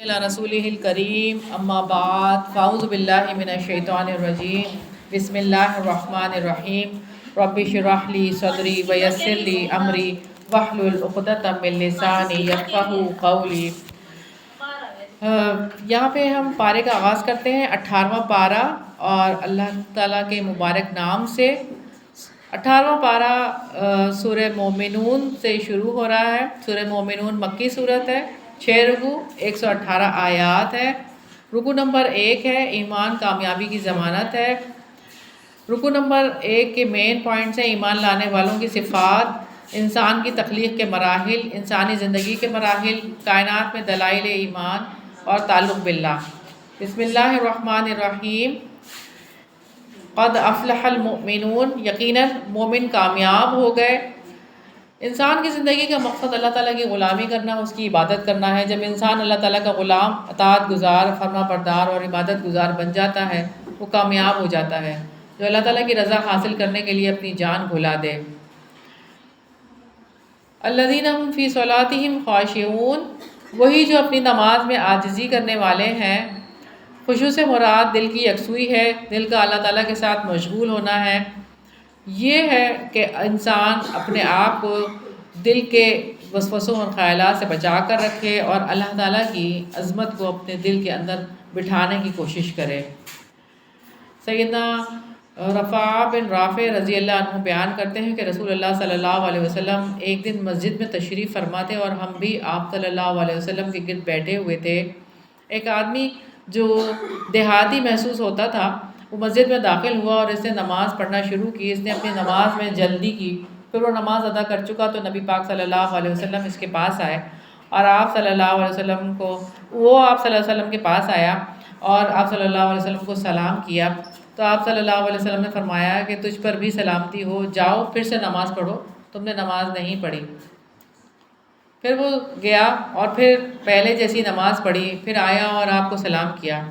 اللہ رسولہ الکریم اما بعد فاعوذ باللہ من الشیطان الرجیم بسم اللہ الرحمن الرحیم رب اشرح لی صدری ویسر لی امری واحلل عقدۃ من لسانی یفقہوا قولی۔ یہاں پہ ہم پارے کا آغاز کرتے ہیں 18واں پارہ اور اللہ تعالیٰ کے مبارک نام سے۔ 18واں پارہ سورہ مومنون سے شروع ہو رہا ہے۔ سورہ مومنون مکی صورت ہے، 6 رکوع 118 آیات ہے۔ رکوع نمبر 1 ہے ایمان کامیابی کی ضمانت ہے۔ رکوع نمبر 1 کے مین پوائنٹس ہیں ایمان لانے والوں کی صفات، انسان کی تخلیق کے مراحل، انسانی زندگی کے مراحل، کائنات میں دلائل ایمان اور تعلق باللہ۔ بسم اللہ الرحمن الرحیم۔ قد افلح المؤمنون، یقیناً مومن کامیاب ہو گئے۔ انسان کی زندگی کا مقصد اللہ تعالیٰ کی غلامی کرنا، اس کی عبادت کرنا ہے۔ جب انسان اللہ تعالیٰ کا غلام، اطاعت گزار، فرما بردار اور عبادت گزار بن جاتا ہے وہ کامیاب ہو جاتا ہے، جو اللہ تعالیٰ کی رضا حاصل کرنے کے لیے اپنی جان بھلا دے۔ الذین هم فی صلاتہم خاشعون، وہی جو اپنی نماز میں عاجزی کرنے والے ہیں۔ خشوع سے مراد دل کی یکسوئی ہے، دل کا اللہ تعالیٰ کے ساتھ مشغول ہونا ہے۔ یہ ہے کہ انسان اپنے آپ کو دل کے وسوسوں اور خیالات سے بچا کر رکھے اور اللہ تعالیٰ کی عظمت کو اپنے دل کے اندر بٹھانے کی کوشش کرے۔ سیدنا رفاع بن رافع رضی اللہ عنہ بیان کرتے ہیں کہ رسول اللہ صلی اللہ علیہ وسلم ایک دن مسجد میں تشریف فرما تھے اور ہم بھی آپ صلی اللہ علیہ وسلم کے گرد بیٹھے ہوئے تھے۔ ایک آدمی جو دیہاتی محسوس ہوتا تھا وہ مسجد میں داخل ہوا اور اس نے نماز پڑھنا شروع کی۔ اس نے اپنی نماز میں جلدی کی، پھر وہ نماز ادا کر چکا تو نبی پاک صلی اللہ علیہ وسلم اس کے پاس آئے اور آپ صلی اللہ علیہ وسلم کے پاس آیا اور آپ صلی اللہ علیہ وسلم کو سلام کیا تو آپ صلی اللہ علیہ وسلم نے فرمایا کہ تجھ پر بھی سلامتی ہو، جاؤ پھر سے نماز پڑھو، تم نے نماز نہیں پڑھی۔ پھر وہ گیا اور پھر پہلے جیسی نماز پڑھی، پھر آیا اور آپ کو سلام کیا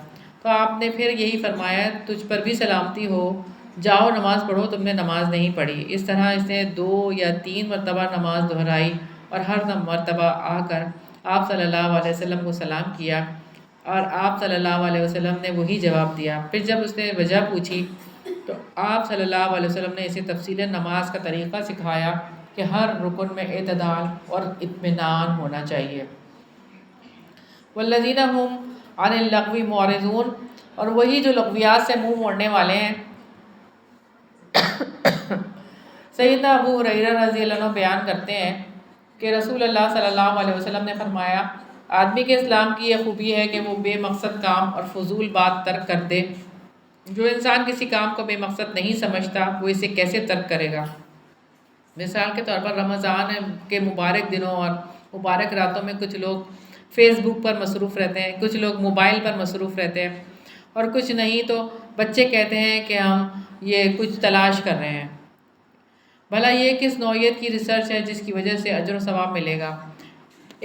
تو آپ نے پھر یہی فرمایا تجھ پر بھی سلامتی ہو، جاؤ نماز پڑھو، تم نے نماز نہیں پڑھی۔ اس طرح اس نے 2 یا 3 مرتبہ نماز دہرائی اور ہر مرتبہ آ کر آپ صلی اللہ علیہ وسلم کو سلام کیا اور آپ صلی اللہ علیہ وسلم نے وہی جواب دیا۔ پھر جب اس نے وجہ پوچھی تو آپ صلی اللہ علیہ وسلم نے اسے تفصیل نماز کا طریقہ سکھایا کہ ہر رکن میں اعتدال اور اطمینان ہونا چاہیے۔ والذین هم عن اللغو معرضون، اور وہی جو لغویات سے منہ موڑنے والے ہیں۔ سیدنا ابو ہریرہ رضی اللہ عنہ بیان کرتے ہیں کہ رسول اللہ صلی اللہ علیہ وسلم نے فرمایا آدمی کے اسلام کی یہ خوبی ہے کہ وہ بے مقصد کام اور فضول بات ترک کر دے۔ جو انسان کسی کام کو بے مقصد نہیں سمجھتا وہ اسے کیسے ترک کرے گا؟ مثال کے طور پر رمضان کے مبارک دنوں اور مبارک راتوں میں کچھ لوگ فیس بک پر مصروف رہتے ہیں، کچھ لوگ موبائل پر مصروف رہتے ہیں اور کچھ نہیں تو بچے کہتے ہیں کہ ہم یہ کچھ تلاش کر رہے ہیں۔ بھلا یہ کس نوعیت کی ریسرچ ہے جس کی وجہ سے اجر و ثواب ملے گا؟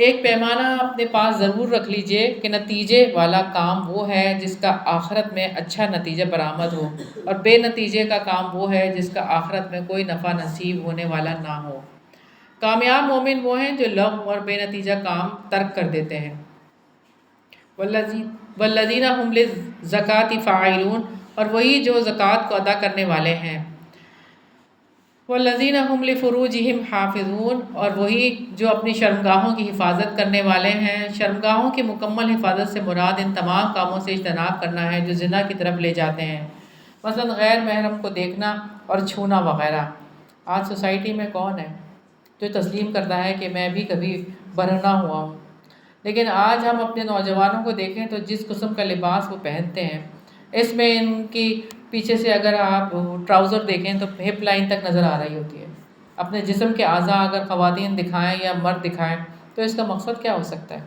ایک پیمانہ اپنے پاس ضرور رکھ لیجئے کہ نتیجے والا کام وہ ہے جس کا آخرت میں اچھا نتیجہ برآمد ہو، اور بے نتیجے کا کام وہ ہے جس کا آخرت میں کوئی نفع نصیب ہونے والا نہ ہو۔ کامیاب مومن وہ ہیں جو لغو اور بے نتیجہ کام ترک کر دیتے ہیں۔ والذین هم للزکاۃ فاعلون، اور وہی جو زکوٰۃ کو ادا کرنے والے ہیں۔ والذین هم لفروجہم حافظون، اور وہی جو اپنی شرمگاہوں کی حفاظت کرنے والے ہیں۔ شرمگاہوں کی مکمل حفاظت سے مراد ان تمام کاموں سے اجتناب کرنا ہے جو زنا کی طرف لے جاتے ہیں، مثلا غیر محرم کو دیکھنا اور چھونا وغیرہ۔ آج سوسائٹی میں کون ہے جو تسلیم کرتا ہے کہ میں بھی کبھی برہنہ ہوا ہوں؟ لیکن آج ہم اپنے نوجوانوں کو دیکھیں تو جس قسم کا لباس وہ پہنتے ہیں، اس میں ان کی پیچھے سے اگر آپ ٹراؤزر دیکھیں تو ہپ لائن تک نظر آ رہی ہوتی ہے۔ اپنے جسم کے اعضاء اگر خواتین دکھائیں یا مرد دکھائیں تو اس کا مقصد کیا ہو سکتا ہے؟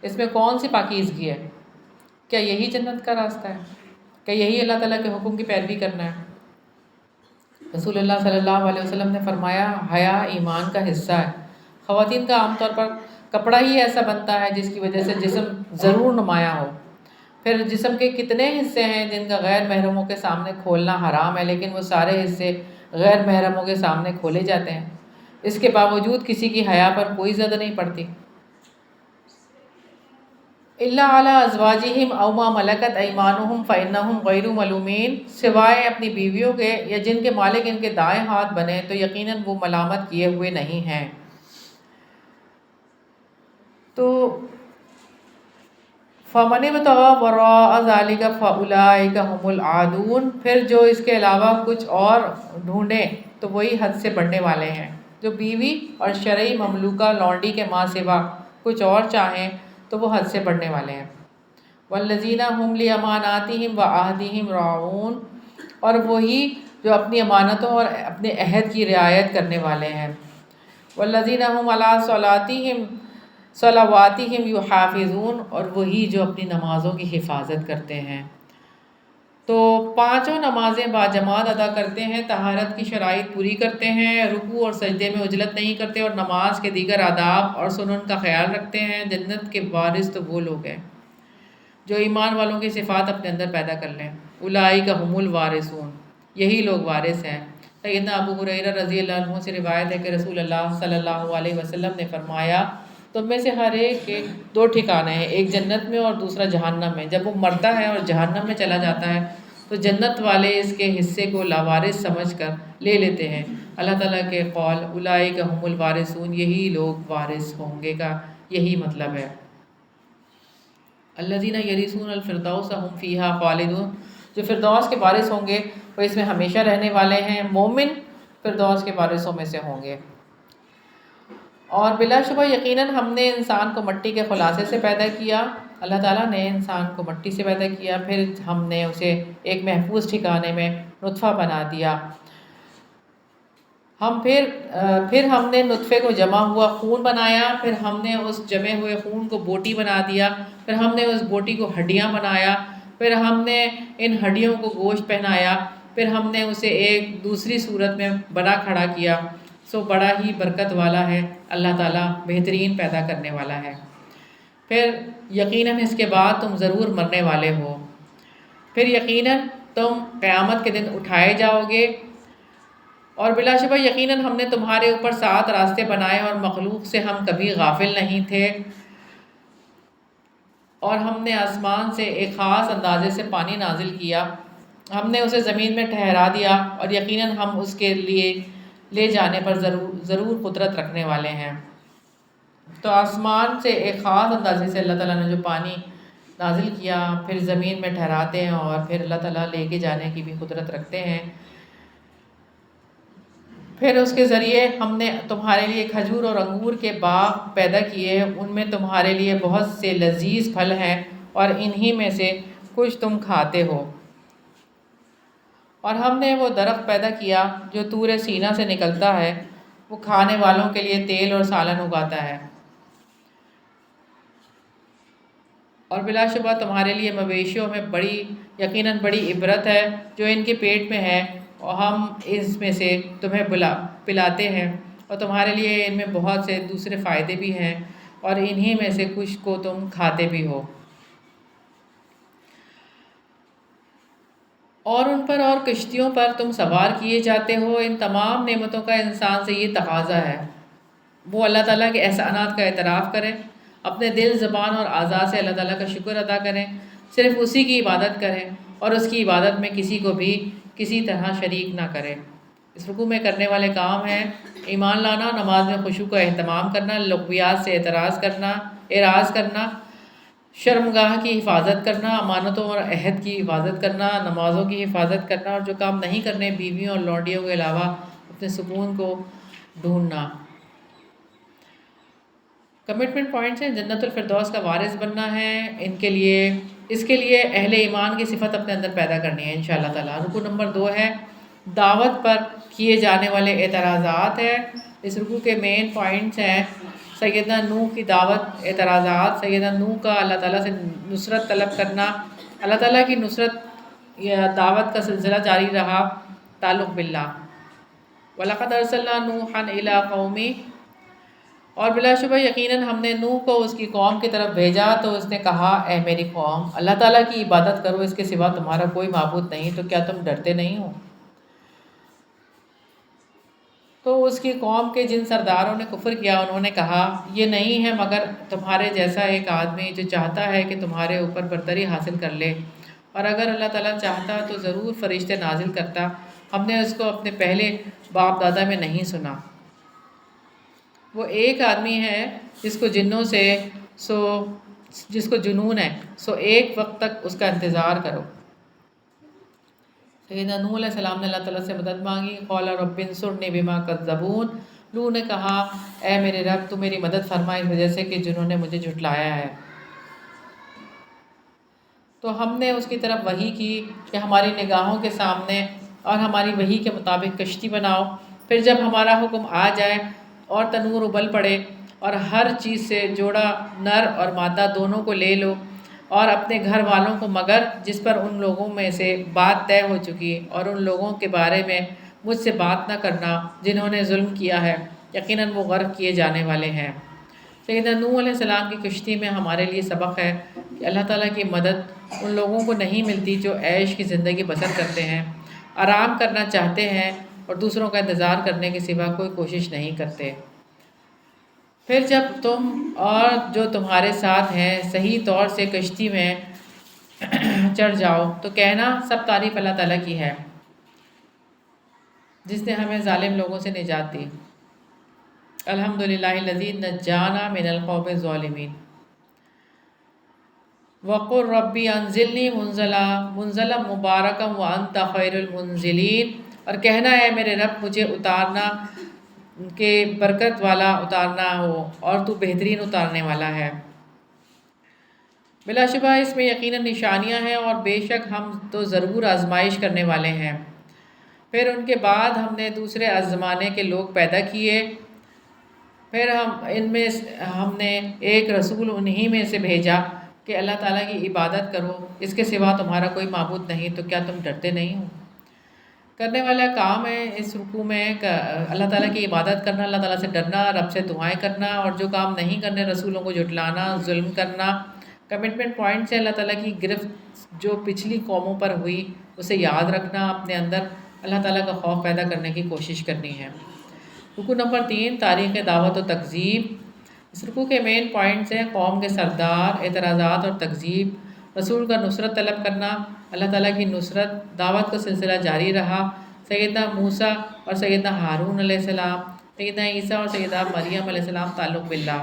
اس میں کون سی پاکیزگی ہے؟ کیا یہی جنت کا راستہ ہے؟ کیا یہی اللہ تعالیٰ کے حکم کی پیروی کرنا ہے؟ رسول اللہ صلی اللہ علیہ وسلم نے فرمایا حیا ایمان کا حصہ ہے۔ خواتین کا عام طور پر کپڑا ہی ایسا بنتا ہے جس کی وجہ سے جسم ضرور نمایاں ہو۔ پھر جسم کے کتنے حصے ہیں جن کا غیر محرموں کے سامنے کھولنا حرام ہے، لیکن وہ سارے حصے غیر محرموں کے سامنے کھولے جاتے ہیں، اس کے باوجود کسی کی حیا پر کوئی زد نہیں پڑتی۔ الا علی ازواجہم او ما ملکت ایمانہم فانہم غیر ملومین، سوائے اپنی بیویوں کے یا جن کے مالک ان کے دائیں ہاتھ بنے تو یقیناً وہ ملامت کیے ہوئے نہیں ہیں۔ تو فَمَنِ ابْتَغَىٰ وَرَاءَ ذَٰلِكَ فَأُولَٰئِكَ هُمُ الْعَادُونَ، پھر جو اس کے علاوہ کچھ اور ڈھونڈیں تو وہی حد سے بڑھنے والے ہیں۔ جو بیوی اور شرعی مملوکہ لونڈی کے ماں سوا کچھ اور چاہیں تو وہ حد سے بڑھنے والے ہیں۔ وَالَّذِينَ هُمْ لِأَمَانَاتِهِمْ وَعَهْدِهِمْ رَاعُونَ، اور وہی جو اپنی امانتوں اور اپنے عہد کی رعایت کرنے والے ہیں۔ وَالَّذِينَ هُمْ عَلَىٰ صلواتہم یحافظون، اور وہی جو اپنی نمازوں کی حفاظت کرتے ہیں۔ تو پانچوں نمازیں باجماعت ادا کرتے ہیں، طہارت کی شرائط پوری کرتے ہیں، رکوع اور سجدے میں عجلت نہیں کرتے اور نماز کے دیگر آداب اور سنن کا خیال رکھتے ہیں۔ جنت کے وارث تو وہ لوگ ہیں جو ایمان والوں کی صفات اپنے اندر پیدا کر لیں۔ اولئک هم الوارثون، یہی لوگ وارث ہیں۔ سیدنا ابو ہریرہ رضی اللہ عنہ سے روایت ہے کہ رسول اللہ صلی اللہ علیہ وسلم نے فرمایا، تم میں سے ہر ایک کے دو ٹھکانے ہیں، ایک جنت میں اور دوسرا جہنم میں۔ جب وہ مرتا ہے اور جہنم میں چلا جاتا ہے تو جنت والے اس کے حصے کو لاوارث سمجھ کر لے لیتے ہیں۔ اللہ تعالیٰ کے قول اولئک هم الوارثون، یہی لوگ وارث ہوں گے کا یہی مطلب ہے۔ الذین یرثون الفردوس هم فیہا خالدون، جو فردوس کے وارث ہوں گے وہ اس میں ہمیشہ رہنے والے ہیں۔ مومن فردوس کے وارثوں میں سے ہوں گے۔ اور بلا شبہ یقیناً ہم نے انسان کو مٹی کے خلاصے سے پیدا کیا، اللہ تعالیٰ نے انسان کو مٹی سے پیدا کیا، پھر ہم نے اسے ایک محفوظ ٹھکانے میں نطفہ بنا دیا۔ پھر ہم نے نطفے کو جمع ہوا خون بنایا، پھر ہم نے اس جمے ہوئے خون کو بوٹی بنا دیا، پھر ہم نے اس بوٹی کو ہڈیاں بنایا، پھر ہم نے ان ہڈیوں کو گوشت پہنایا، پھر ہم نے اسے ایک دوسری صورت میں بنا کھڑا کیا۔ سو بڑا ہی برکت والا ہے اللہ تعالیٰ، بہترین پیدا کرنے والا ہے۔ پھر یقیناً اس کے بعد تم ضرور مرنے والے ہو، پھر یقیناً تم قیامت کے دن اٹھائے جاؤ گے۔ اور بلا شبہ یقیناً ہم نے تمہارے اوپر 7 راستے بنائے اور مخلوق سے ہم کبھی غافل نہیں تھے، اور ہم نے آسمان سے ایک خاص اندازے سے پانی نازل کیا، ہم نے اسے زمین میں ٹھہرا دیا، اور یقیناً ہم اس کے لیے لے جانے پر ضرور قدرت رکھنے والے ہیں۔ تو آسمان سے ایک خاص اندازے سے اللہ تعالیٰ نے جو پانی نازل کیا، پھر زمین میں ٹھہراتے ہیں، اور پھر اللہ تعالیٰ لے کے جانے کی بھی قدرت رکھتے ہیں۔ پھر اس کے ذریعے ہم نے تمہارے لیے کھجور اور انگور کے باغ پیدا کیے، ان میں تمہارے لیے بہت سے لذیذ پھل ہیں، اور انہی میں سے کچھ تم کھاتے ہو۔ اور ہم نے وہ درخت پیدا کیا جو طور سینا سے نکلتا ہے، وہ کھانے والوں کے لیے تیل اور سالن اگاتا ہے۔ اور بلا شبہ تمہارے لیے مویشیوں میں یقیناً بڑی عبرت ہے جو ان کے پیٹ میں ہے، اور ہم اس میں سے تمہیں پلاتے ہیں، اور تمہارے لیے ان میں بہت سے دوسرے فائدے بھی ہیں، اور انہی میں سے کچھ کو تم کھاتے بھی ہو۔ اور ان پر اور کشتیوں پر تم سوار کیے جاتے ہو۔ ان تمام نعمتوں کا انسان سے یہ تقاضا ہے وہ اللہ تعالیٰ کے احسانات کا اعتراف کرے، اپنے دل، زبان اور اعضاء سے اللہ تعالیٰ کا شکر ادا کریں، صرف اسی کی عبادت کریں، اور اس کی عبادت میں کسی کو بھی کسی طرح شریک نہ کریں۔ اس رکوع میں کرنے والے کام ہیں ایمان لانا، نماز میں خشوع کا اہتمام کرنا، لغویات سے اعراض کرنا، شرمگاہ کی حفاظت کرنا، امانتوں اور عہد کی حفاظت کرنا، نمازوں کی حفاظت کرنا، اور جو کام نہیں کرنے بیویوں اور لونڈیوں کے علاوہ اپنے سکون کو ڈھونڈنا۔ کمٹمنٹ پوائنٹس ہیں: جنت الفردوس کا وارث بننا ہے، اس کے لیے اہل ایمان کی صفت اپنے اندر پیدا کرنی ہے انشاءاللہ تعالیٰ۔ رکوع نمبر 2 ہے دعوت پر کیے جانے والے اعتراضات ہے۔ اس رکوع کے مین پوائنٹس ہیں سیدنا نوح کی دعوت، اعتراضات، سیدنا نوح کا اللہ تعالیٰ سے نصرت طلب کرنا، اللہ تعالیٰ کی نصرت یا دعوت کا سلسلہ جاری رہا، تعلق باللہ۔ وَلَقَدْ أَرْسَلْنَا نُوحًا إِلَىٰ قَوْمِهِ، اور بلا شبہ یقیناً ہم نے نوح کو اس کی قوم کی طرف بھیجا تو اس نے کہا، اے میری قوم، اللہ تعالیٰ کی عبادت کرو، اس کے سوا تمہارا کوئی معبود نہیں، تو کیا تم ڈرتے نہیں ہو؟ تو اس کی قوم کے جن سرداروں نے کفر کیا انہوں نے کہا یہ نہیں ہے مگر تمہارے جیسا ایک آدمی جو چاہتا ہے کہ تمہارے اوپر برتری حاصل کر لے، اور اگر اللہ تعالیٰ چاہتا تو ضرور فرشتے نازل کرتا، ہم نے اس کو اپنے پہلے باپ دادا میں نہیں سنا۔ وہ ایک آدمی ہے جس کو جنوں سے جس کو جنون ہے، سو ایک وقت تک اس کا انتظار کرو۔ سیدنا نوح علیہ السلام نے اللہ تعالیٰ سے مدد مانگی، قال رب انصرنی بما کذبون، نوح نے کہا اے میرے رب تو میری مدد فرما اس وجہ سے کہ جنہوں نے مجھے جھٹلایا ہے۔ تو ہم نے اس کی طرف وحی کی کہ ہماری نگاہوں کے سامنے اور ہماری وحی کے مطابق کشتی بناؤ، پھر جب ہمارا حکم آ جائے اور تنور ابل پڑے اور ہر چیز سے جوڑا نر اور مادہ دونوں کو لے لو، اور اپنے گھر والوں کو مگر جس پر ان لوگوں میں سے بات طے ہو چکی، اور ان لوگوں کے بارے میں مجھ سے بات نہ کرنا جنہوں نے ظلم کیا ہے، یقیناً وہ غرق کیے جانے والے ہیں۔ سیدنا نوح علیہ السلام کی کشتی میں ہمارے لیے سبق ہے کہ اللہ تعالیٰ کی مدد ان لوگوں کو نہیں ملتی جو عیش کی زندگی بسر کرتے ہیں، آرام کرنا چاہتے ہیں اور دوسروں کا انتظار کرنے کے سوا کوئی کوشش نہیں کرتے۔ پھر جب تم اور جو تمہارے ساتھ ہیں صحیح طور سے کشتی میں چڑھ جاؤ تو کہنا سب تعریف اللہ تعالیٰ کی ہے جس نے ہمیں ظالم لوگوں سے نجات دی۔ الحمدللہ الذی نجانا من القوم الظالمین۔ وقل ربی انزلنی منزلا مبارکا وانت خیر المنزلین، اور کہنا ہے میرے رب مجھے اتارنا کہ برکت والا اتارنا ہو اور تو بہترین اتارنے والا ہے۔ بلا شبہ اس میں یقیناً نشانیاں ہیں اور بے شک ہم تو ضرور آزمائش کرنے والے ہیں۔ پھر ان کے بعد ہم نے دوسرے زمانے کے لوگ پیدا کیے، پھر ہم نے ایک رسول انہی میں سے بھیجا کہ اللہ تعالیٰ کی عبادت کرو، اس کے سوا تمہارا کوئی معبود نہیں، تو کیا تم ڈرتے نہیں ہو؟ کرنے والا کام ہے اس رکوع میں اللہ تعالیٰ کی عبادت کرنا، اللہ تعالیٰ سے ڈرنا، رب سے دعائیں کرنا، اور جو کام نہیں کرنے رسولوں کو جھٹلانا، ظلم کرنا۔ کمٹمنٹ پوائنٹ سے اللہ تعالیٰ کی گرفت جو پچھلی قوموں پر ہوئی اسے یاد رکھنا، اپنے اندر اللہ تعالیٰ کا خوف پیدا کرنے کی کوشش کرنی ہے۔ رکوع نمبر 3 تاریخ دعوت و تکذیب۔ اس رکوع کے مین پوائنٹس ہیں قوم کے سردار، اعتراضات اور تکذیب، رسول کا نصرت طلب کرنا، اللہ تعالیٰ کی نصرت، دعوت کا سلسلہ جاری رہا، سیدنا موسیٰ اور سیدنا ہارون علیہ السلام، سیدنا عیسیٰ اور سیدہ مریم علیہ السلام تعلق باللہ۔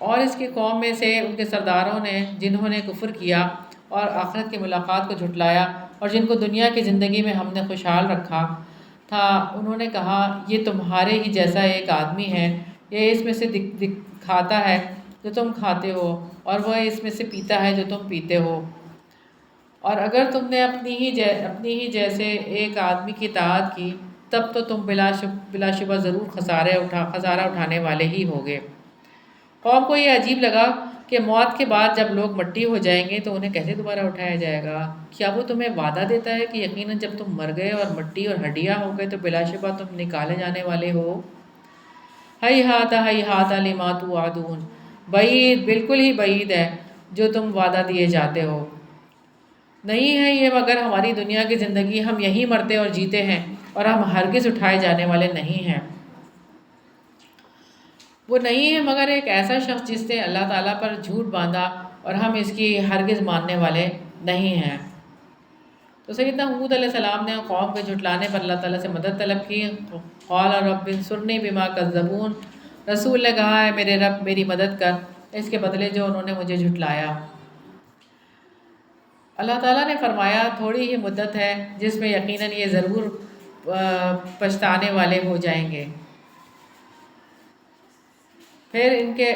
اور اس کی قوم میں سے ان کے سرداروں نے جنہوں نے کفر کیا اور آخرت کی ملاقات کو جھٹلایا اور جن کو دنیا کی زندگی میں ہم نے خوشحال رکھا تھا، انہوں نے کہا یہ تمہارے ہی جیسا ایک آدمی ہے، یہ اس میں سے کھاتا ہے جو تم کھاتے ہو اور وہ اس میں سے پیتا ہے جو تم پیتے ہو، اور اگر تم نے اپنی ہی جیسے ایک آدمی کی اطاعت کی تب تو تم بلا شبہ ضرور خسارہ اٹھانے والے ہی ہوگے۔ قوم کو یہ عجیب لگا کہ موت کے بعد جب لوگ مٹی ہو جائیں گے تو انہیں کیسے دوبارہ اٹھایا جائے گا؟ کیا وہ تمہیں وعدہ دیتا ہے کہ یقیناً جب تم مر گئے اور مٹی اور ہڈیاں ہو گئے تو بلا شبہ تم نکالے جانے والے ہو؟ ہیہات لما توعدون، بعید، بالکل ہی بعید ہے جو تم وعدہ دیے جاتے ہو۔ نہیں ہے یہ مگر ہماری دنیا کی زندگی، ہم یہیں مرتے اور جیتے ہیں اور ہم ہرگز اٹھائے جانے والے نہیں ہیں۔ وہ نہیں ہے مگر ایک ایسا شخص جس نے اللہ تعالیٰ پر جھوٹ باندھا اور ہم اس کی ہرگز ماننے والے نہیں ہیں۔ تو سیدنا ہود علیہ السلام نے قوم کے جھٹلانے پر اللہ تعالیٰ سے مدد طلب کی، قال رب انصرنی بما کذبون، رسول نے کہا ہے میرے رب میری مدد کر اس کے بدلے جو انہوں نے مجھے جھٹلایا۔ اللہ تعالیٰ نے فرمایا تھوڑی ہی مدت ہے جس میں یقیناً یہ ضرور پچھتانے والے ہو جائیں گے۔ پھر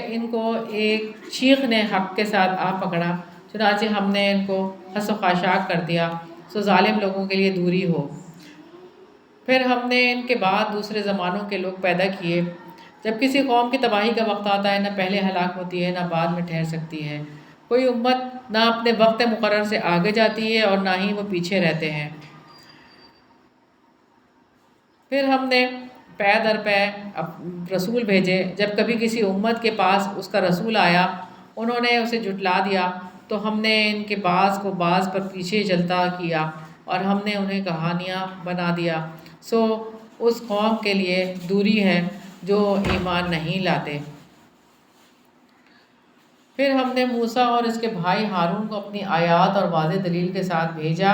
ان کو ایک چیخ نے حق کے ساتھ آ پکڑا، چنانچہ ہم نے ان کو حس و خاشاک کر دیا، سو ظالم لوگوں کے لیے دوری ہو۔ پھر ہم نے ان کے بعد دوسرے زمانوں کے لوگ پیدا کیے۔ جب کسی قوم کی تباہی کا وقت آتا ہے نہ پہلے ہلاک ہوتی ہے نہ بعد میں ٹھہر سکتی ہے، کوئی امت نہ اپنے وقت مقرر سے آگے جاتی ہے اور نہ ہی وہ پیچھے رہتے ہیں۔ پھر ہم نے پے در پے رسول بھیجے، جب کبھی کسی امت کے پاس اس کا رسول آیا انہوں نے اسے جھٹلا دیا تو ہم نے ان کے بعض کو بعض پر پیچھے چلتا کیا اور ہم نے انہیں کہانیاں بنا دیا سو اس قوم کے لیے دوری ہے جو ایمان نہیں لاتے۔ پھر ہم نے موسیٰ اور اس کے بھائی ہارون کو اپنی آیات اور واضح دلیل کے ساتھ بھیجا۔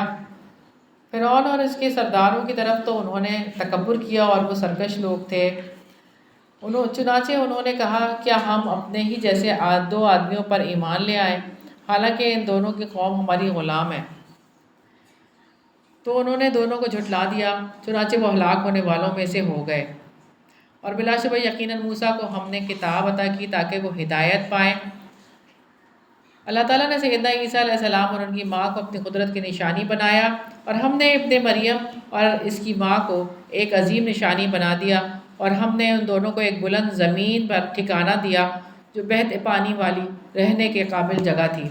فرعون اور اس کے سرداروں کی طرف تو انہوں نے تکبر کیا اور وہ سرکش لوگ تھے۔ چنانچہ انہوں نے کہا کیا ہم اپنے ہی جیسے دو آدمیوں پر ایمان لے آئیں، حالانکہ ان دونوں کی قوم ہماری غلام ہے۔ تو انہوں نے دونوں کو جھٹلا دیا، چنانچہ وہ ہلاک ہونے والوں میں سے ہو گئے۔ اور بلا شبہ یقیناً موسیٰ کو ہم نے کتاب عطا کی تاکہ وہ ہدایت پائیں۔ اللہ تعالیٰ نے سیدنا عیسیٰ علیہ السلام اور ان کی ماں کو اپنی قدرت کی نشانی بنایا، اور ہم نے ابن مریم اور اس کی ماں کو ایک عظیم نشانی بنا دیا، اور ہم نے ان دونوں کو ایک بلند زمین پر ٹھکانہ دیا جو بہتے پانی والی رہنے کے قابل جگہ تھی۔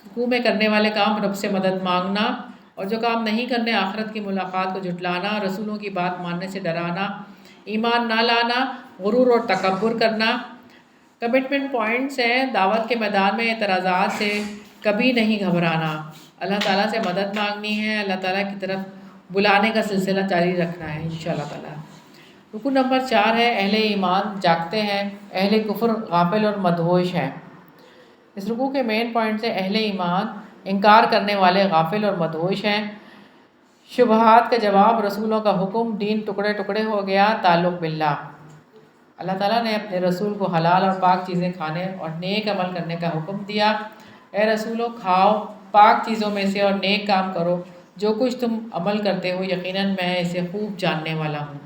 رکوع میں کرنے والے کام رب سے مدد مانگنا، اور جو کام نہیں کرنے آخرت کی ملاقات کو جھٹلانا، رسولوں کی بات ماننے سے ڈرانا، ایمان نہ لانا، غرور اور تکبر کرنا۔ کمٹمنٹ پوائنٹس ہیں: دعوت کے میدان میں اعتراضات سے کبھی نہیں گھبرانا، اللہ تعالیٰ سے مدد مانگنی ہے، اللہ تعالیٰ کی طرف بلانے کا سلسلہ جاری رکھنا ہے انشاءاللہ تعالیٰ۔ رکن نمبر 4 ہے اہل ایمان جاگتے ہیں، اہل کفر غافل اور مدہوش ہیں۔ اس رکوع کے مین پوائنٹس ہیں: اہل ایمان انکار کرنے والے غافل اور مدہوش ہیں، شبہات کا جواب، رسولوں کا حکم، دین ٹکڑے ٹکڑے ہو گیا، تعلق باللہ۔ اللہ تعالیٰ نے اپنے رسول کو حلال اور پاک چیزیں کھانے اور نیک عمل کرنے کا حکم دیا۔ اے رسولو، کھاؤ پاک چیزوں میں سے اور نیک کام کرو، جو کچھ تم عمل کرتے ہو یقیناً میں اسے خوب جاننے والا ہوں۔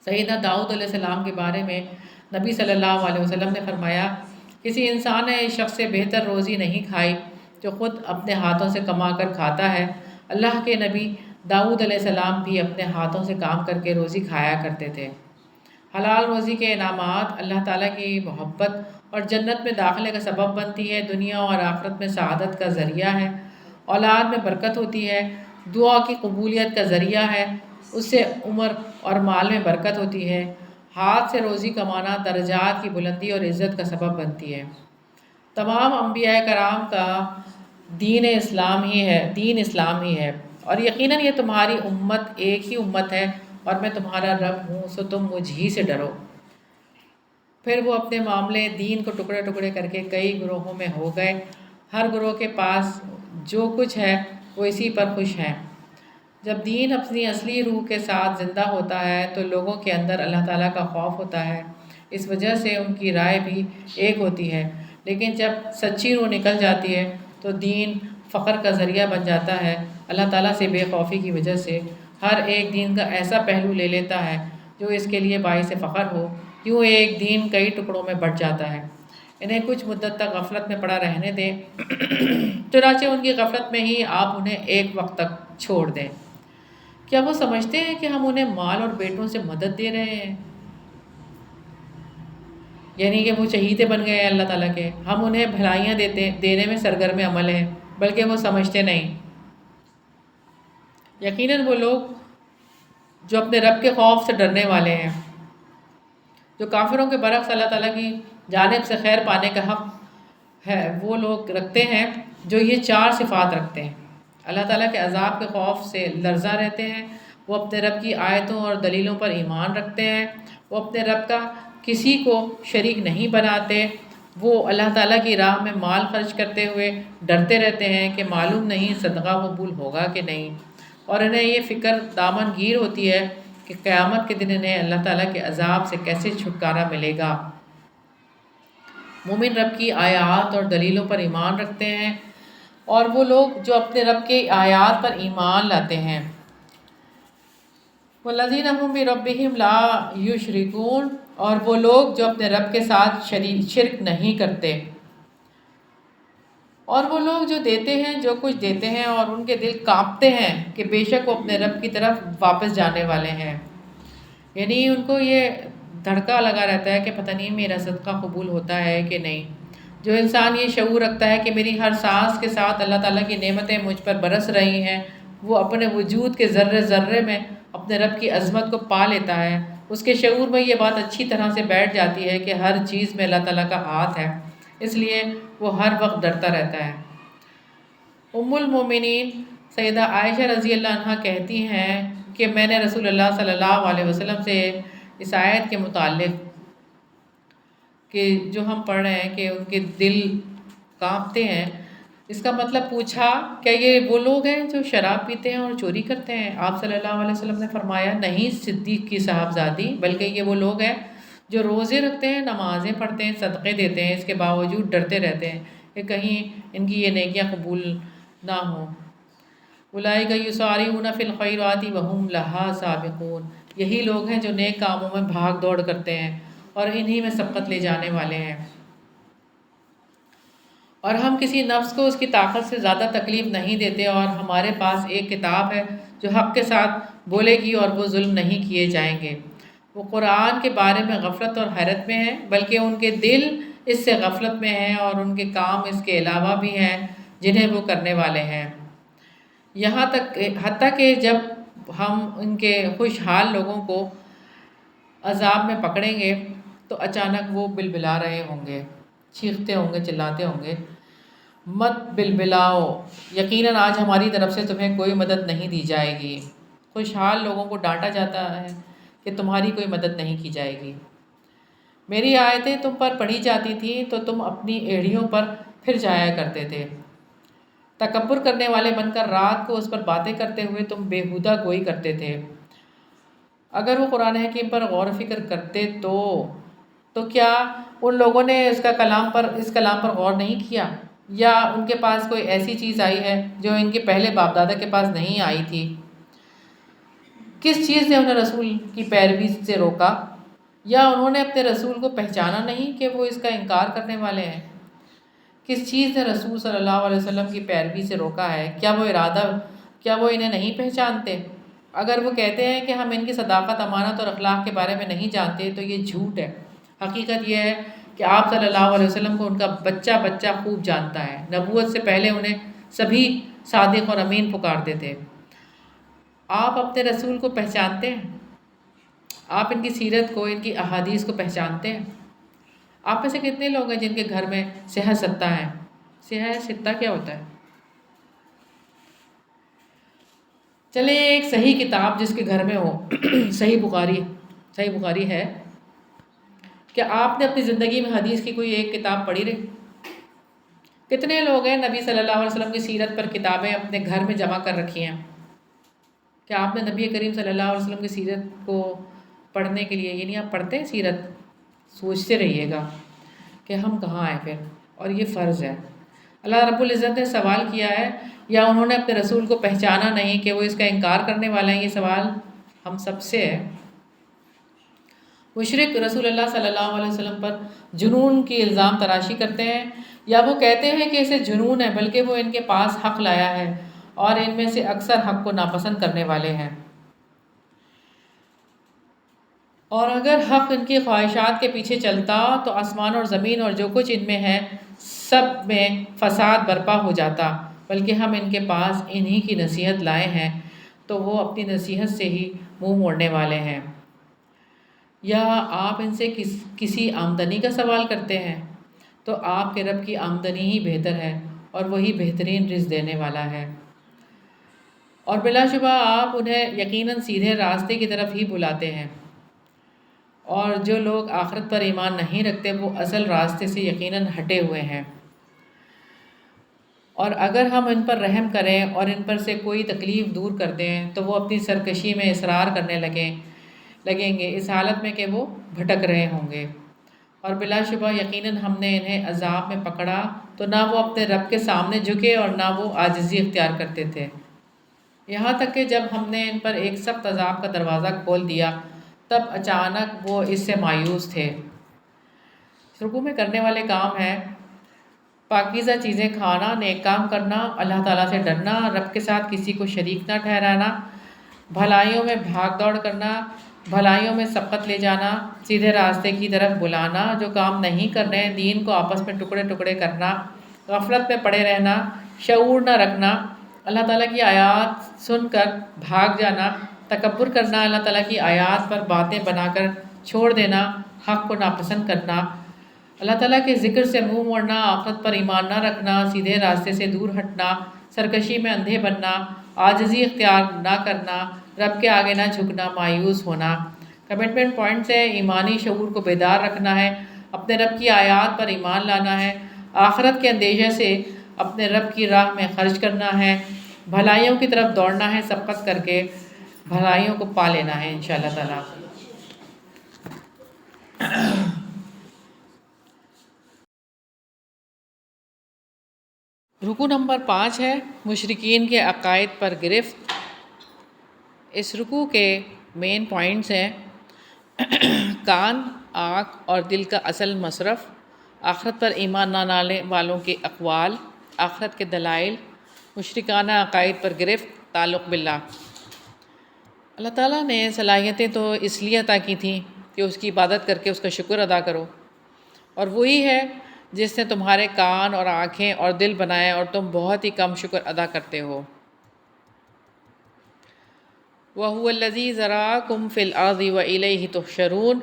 سیدنا داؤد علیہ السلام کے بارے میں نبی صلی اللہ علیہ وسلم نے فرمایا، کسی انسان نے اس شخص سے بہتر روزی نہیں کھائی جو خود اپنے ہاتھوں سے کما کر کھاتا ہے۔ اللہ کے نبی داؤد علیہ السلام بھی اپنے ہاتھوں سے کام کر کے روزی کھایا کرتے تھے۔ حلال روزی کے انعامات اللہ تعالیٰ کی محبت اور جنت میں داخلے کا سبب بنتی ہے، دنیا اور آخرت میں سعادت کا ذریعہ ہے، اولاد میں برکت ہوتی ہے، دعا کی قبولیت کا ذریعہ ہے، اس سے عمر اور مال میں برکت ہوتی ہے، ہاتھ سے روزی کمانا درجات کی بلندی اور عزت کا سبب بنتی ہے۔ تمام انبیاء کرام کا دین اسلام ہی ہے، اور یقیناً یہ تمہاری امت ایک ہی امت ہے، اور میں تمہارا رب ہوں، سو تم مجھ ہی سے ڈرو۔ پھر وہ اپنے معاملے دین کو ٹکڑے ٹکڑے کر کے کئی گروہوں میں ہو گئے، ہر گروہ کے پاس جو کچھ ہے وہ اسی پر خوش ہیں۔ جب دین اپنی اصلی روح کے ساتھ زندہ ہوتا ہے تو لوگوں کے اندر اللہ تعالیٰ کا خوف ہوتا ہے، اس وجہ سے ان کی رائے بھی ایک ہوتی ہے، لیکن جب سچی روح نکل جاتی ہے تو دین فخر کا ذریعہ بن جاتا ہے۔ اللہ تعالیٰ سے بے خوفی کی وجہ سے ہر ایک دین کا ایسا پہلو لے لیتا ہے جو اس کے لیے باعث فخر ہو، یوں ایک دین کئی ٹکڑوں میں بٹ جاتا ہے۔ انہیں کچھ مدت تک غفلت میں پڑا رہنے دیں، چنانچہ ان کی غفلت میں ہی آپ انہیں ایک وقت تک چھوڑ دیں۔ کیا وہ سمجھتے ہیں کہ ہم انہیں مال اور بیٹوں سے مدد دے رہے ہیں؟ یعنی کہ وہ چہیتے بن گئے ہیں اللہ تعالیٰ کے، ہم انہیں بھلائیاں دینے میں سرگرم عمل ہیں، بلکہ وہ سمجھتے نہیں۔ یقیناً وہ لوگ جو اپنے رب کے خوف سے ڈرنے والے ہیں، جو کافروں کے برعکس اللہ تعالیٰ کی جانب سے خیر پانے کا حق ہے، وہ لوگ رکھتے ہیں جو یہ 4 صفات رکھتے ہیں: اللہ تعالیٰ کے عذاب کے خوف سے لرزہ رہتے ہیں، وہ اپنے رب کی آیتوں اور دلیلوں پر ایمان رکھتے ہیں، وہ اپنے رب کا کسی کو شریک نہیں بناتے، وہ اللہ تعالیٰ کی راہ میں مال خرچ کرتے ہوئے ڈرتے رہتے ہیں کہ معلوم نہیں صدقہ قبول ہوگا کہ نہیں، اور انہیں یہ فکر دامن گیر ہوتی ہے کہ قیامت کے دن انہیں اللہ تعالیٰ کے عذاب سے کیسے چھٹکارا ملے گا۔ مومن رب کی آیات اور دلیلوں پر ایمان رکھتے ہیں، اور وہ لوگ جو اپنے رب کے آیات پر ایمان لاتے ہیں۔ والذین هم بربهم لا یشرکون، اور وہ لوگ جو اپنے رب کے ساتھ شرک نہیں کرتے، اور وہ لوگ جو دیتے ہیں جو کچھ دیتے ہیں اور ان کے دل کانپتے ہیں کہ بے شک وہ اپنے رب کی طرف واپس جانے والے ہیں۔ یعنی ان کو یہ دھڑکا لگا رہتا ہے کہ پتہ نہیں میرا صدقہ قبول ہوتا ہے کہ نہیں۔ جو انسان یہ شعور رکھتا ہے کہ میری ہر سانس کے ساتھ اللہ تعالیٰ کی نعمتیں مجھ پر برس رہی ہیں، وہ اپنے وجود کے ذرے ذرے میں اپنے رب کی عظمت کو پا لیتا ہے، اس کے شعور میں یہ بات اچھی طرح سے بیٹھ جاتی ہے کہ ہر چیز میں اللہ تعالیٰ کا ہاتھ ہے، اس لیے وہ ہر وقت ڈرتا رہتا ہے۔ ام المومنین سیدہ عائشہ رضی اللہ عنہ کہتی ہیں کہ میں نے رسول اللہ صلی اللہ علیہ وسلم سے اس آیت کے متعلق کہ جو ہم پڑھ رہے ہیں کہ ان کے دل کانپتے ہیں، اس کا مطلب پوچھا کیا یہ وہ لوگ ہیں جو شراب پیتے ہیں اور چوری کرتے ہیں؟ آپ صلی اللہ علیہ وسلم نے فرمایا نہیں صدیق کی صاحبزادی، بلکہ یہ وہ لوگ ہیں جو روزے رکھتے ہیں، نمازیں پڑھتے ہیں، صدقے دیتے ہیں، اس کے باوجود ڈرتے رہتے ہیں کہ کہیں ان کی یہ نیکیاں قبول نہ ہوں۔ اولئک یسارعون فی الخیرات وہم لہا سابقون، یہی لوگ ہیں جو نیک کاموں میں بھاگ دوڑ کرتے ہیں اور انہی میں سبقت لے جانے والے ہیں۔ اور ہم کسی نفس کو اس کی طاقت سے زیادہ تکلیف نہیں دیتے، اور ہمارے پاس ایک کتاب ہے جو حق کے ساتھ بولے گی اور وہ ظلم نہیں کیے جائیں گے۔ وہ قرآن کے بارے میں غفلت اور حیرت میں ہیں، بلکہ ان کے دل اس سے غفلت میں ہیں اور ان کے کام اس کے علاوہ بھی ہیں جنہیں وہ کرنے والے ہیں۔ یہاں تک حتیٰ کہ جب ہم ان کے خوشحال لوگوں کو عذاب میں پکڑیں گے تو اچانک وہ بلبلا رہے ہوں گے، چیختے ہوں گے، چلاتے ہوں گے، مت بلبلاؤ، یقیناً آج ہماری طرف سے تمہیں کوئی مدد نہیں دی جائے گی۔ خوشحال لوگوں کو ڈانٹا جاتا ہے کہ تمہاری کوئی مدد نہیں کی جائے گی۔ میری آیتیں تم پر پڑھی جاتی تھیں تو تم اپنی ایڑیوں پر پھر جایا کرتے تھے، تکبر کرنے والے بن کر رات کو اس پر باتیں کرتے ہوئے تم بیہودہ گوئی کرتے تھے۔ اگر وہ قرآن حکیم پر غور و فکر کرتے تو کیا ان لوگوں نے اس کلام پر غور نہیں کیا، یا ان کے پاس کوئی ایسی چیز آئی ہے جو ان کے پہلے باپ دادا کے پاس نہیں آئی تھی؟ کس چیز نے انہیں رسول کی پیروی سے روکا، یا انہوں نے اپنے رسول کو پہچانا نہیں کہ وہ اس کا انکار کرنے والے ہیں؟ کس چیز نے رسول صلی اللہ علیہ وسلم کی پیروی سے روکا ہے؟ کیا وہ انہیں نہیں پہچانتے؟ اگر وہ کہتے ہیں کہ ہم ان کی صداقت، امانت اور اخلاق کے بارے میں نہیں جانتے تو یہ جھوٹ ہے۔ حقیقت یہ ہے کہ آپ صلی اللہ علیہ وسلم کو ان کا بچہ بچہ خوب جانتا ہے۔ نبوت سے پہلے انہیں سبھی صادق اور امین پکارتے تھے۔ آپ اپنے رسول کو پہچانتے ہیں؟ آپ ان کی سیرت کو، ان کی احادیث کو پہچانتے ہیں؟ آپ میں سے کتنے لوگ ہیں جن کے گھر میں سیاہ ستہ ہے؟ سیاہ ستہ کیا ہوتا ہے؟ چلے ایک صحیح کتاب جس کے گھر میں ہو، صحیح بخاری ہے، کیا آپ نے اپنی زندگی میں حدیث کی کوئی ایک کتاب پڑھی رہی؟ کتنے لوگ ہیں نبی صلی اللہ علیہ وسلم کی سیرت پر کتابیں اپنے گھر میں جمع کر رکھی ہیں؟ کیا آپ نے نبی کریم صلی اللہ علیہ وسلم کی سیرت کو پڑھنے کے لیے، یعنی آپ پڑھتے ہیں سیرت؟ سوچتے رہیے گا کہ ہم کہاں آئے پھر، اور یہ فرض ہے۔ اللہ رب العزت نے سوال کیا ہے، یا انہوں نے اپنے رسول کو پہچانا نہیں کہ وہ اس کا انکار کرنے والے ہیں؟ یہ سوال ہم سب سے ہے۔ مشرک رسول اللہ صلی اللہ علیہ وسلم پر جنون کی الزام تراشی کرتے ہیں، یا وہ کہتے ہیں کہ اسے جنون ہے، بلکہ وہ ان کے پاس حق لایا ہے اور ان میں سے اکثر حق کو ناپسند کرنے والے ہیں۔ اور اگر حق ان کی خواہشات کے پیچھے چلتا تو آسمان اور زمین اور جو کچھ ان میں ہے سب میں فساد برپا ہو جاتا، بلکہ ہم ان کے پاس انہی کی نصیحت لائے ہیں تو وہ اپنی نصیحت سے ہی منہ موڑنے والے ہیں۔ یا آپ ان سے کسی آمدنی کا سوال کرتے ہیں تو آپ کے رب کی آمدنی ہی بہتر ہے اور وہی بہترین رزق دینے والا ہے۔ اور بلا شبہ آپ انہیں یقیناً سیدھے راستے کی طرف ہی بلاتے ہیں، اور جو لوگ آخرت پر ایمان نہیں رکھتے وہ اصل راستے سے یقیناً ہٹے ہوئے ہیں۔ اور اگر ہم ان پر رحم کریں اور ان پر سے کوئی تکلیف دور کر دیں تو وہ اپنی سرکشی میں اصرار کرنے لگیں گے، اس حالت میں کہ وہ بھٹک رہے ہوں گے۔ اور بلا شبہ یقیناً ہم نے انہیں عذاب میں پکڑا تو نہ وہ اپنے رب کے سامنے جھکے اور نہ وہ عاجزی اختیار کرتے تھے، یہاں تک کہ جب ہم نے ان پر ایک سخت عذاب کا دروازہ کھول دیا تب اچانک وہ اس سے مایوس تھے۔ رکوع میں کرنے والے کام ہیں پاکیزہ چیزیں کھانا، نیک کام کرنا، اللہ تعالیٰ سے ڈرنا، رب کے ساتھ کسی کو شریک نہ ٹھہرانا، بھلائیوں میں بھاگ دوڑ کرنا، بھلائیوں میں سبقت لے جانا، سیدھے راستے کی طرف بلانا، جو کام نہیں کرنے، دین کو آپس میں ٹکڑے ٹکڑے کرنا، غفلت میں پڑے رہنا، شعور نہ رکھنا، اللہ تعالیٰ کی آیات سن کر بھاگ جانا، تکبر کرنا، اللہ تعالیٰ کی آیات پر باتیں بنا کر چھوڑ دینا، حق کو ناپسند کرنا، اللہ تعالیٰ کے ذکر سے منہ موڑنا، آخرت پر ایمان نہ رکھنا، سیدھے راستے سے دور ہٹنا، سرکشی میں اندھے بننا، عاجزی اختیار نہ کرنا، رب کے آگے نہ جھکنا، مایوس ہونا۔ کمٹمنٹ پوائنٹس ہے ایمانی شعور کو بیدار رکھنا ہے، اپنے رب کی آیات پر ایمان لانا ہے، آخرت کے اندیشے سے اپنے رب کی راہ میں خرچ کرنا ہے، بھلائیوں کی طرف دوڑنا ہے، سبقت کر کے بھلائیوں کو پا لینا ہے انشاءاللہ تعالیٰ۔ رکو نمبر 5 ہے مشرکین کے عقائد پر گرفت۔ اس رکو کے مین پوائنٹس ہیں کان، آنکھ اور دل کا اصل مصرف، آخرت پر ایمان نہ لانے والوں کے اقوال، آخرت کے دلائل، مشرکانہ عقائد پر گرفت، تعلق باللہ۔ اللہ تعالیٰ نے صلاحیتیں تو اس لیے عطا کی تھیں کہ اس کی عبادت کر کے اس کا شکر ادا کرو، اور وہی ہے جس نے تمہارے کان اور آنکھیں اور دل بنائے اور تم بہت ہی کم شکر ادا کرتے ہو۔ وَهُوَ الَّذِي ذَرَاكُمْ فِي الْأَرْضِ وَإِلَيْهِ تُحْشَرُونَ،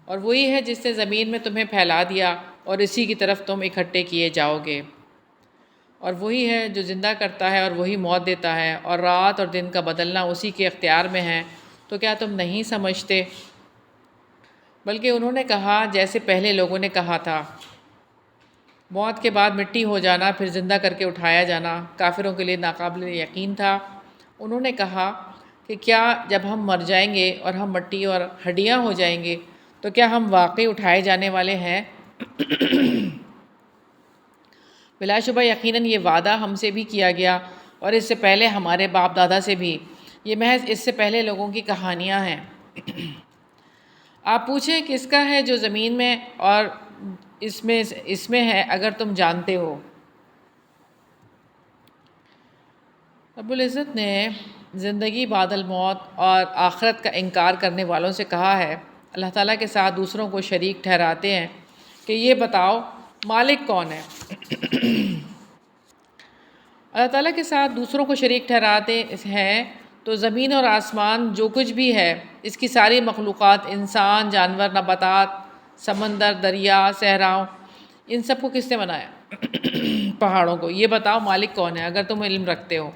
اور وہی ہے جس نے زمین میں تمہیں پھیلا دیا اور اسی کی طرف تم اکٹھے کیے جاؤ گے، اور وہی ہے جو زندہ کرتا ہے اور وہی موت دیتا ہے، اور رات اور دن کا بدلنا اسی کے اختیار میں ہے، تو کیا تم نہیں سمجھتے؟ بلکہ انہوں نے کہا جیسے پہلے لوگوں نے کہا تھا، موت کے بعد مٹی ہو جانا پھر زندہ کر کے اٹھایا جانا کافروں کے لیے ناقابل یقین تھا۔ انہوں نے کہا کہ کیا جب ہم مر جائیں گے اور ہم مٹی اور ہڈیاں ہو جائیں گے تو کیا ہم واقعی اٹھائے جانے والے ہیں؟ بلا شبہ یقیناً یہ وعدہ ہم سے بھی کیا گیا اور اس سے پہلے ہمارے باپ دادا سے بھی، یہ محض اس سے پہلے لوگوں کی کہانیاں ہیں۔ آپ پوچھیں کس کا ہے جو زمین میں اور اس میں ہے اگر تم جانتے ہو۔ رب العزت نے زندگی بعد الموت اور آخرت کا انکار کرنے والوں سے کہا ہے، اللہ تعالیٰ کے ساتھ دوسروں کو شریک ٹھہراتے ہیں، کہ یہ بتاؤ مالک کون ہے؟ اللہ تعالیٰ کے ساتھ دوسروں کو شریک ٹھہراتے ہیں تو زمین اور آسمان جو کچھ بھی ہے، اس کی ساری مخلوقات، انسان، جانور، نباتات، سمندر، دریا، صحراؤں، ان سب کو کس نے بنایا؟ پہاڑوں کو۔ یہ بتاؤ مالک کون ہے اگر تم علم رکھتے ہو۔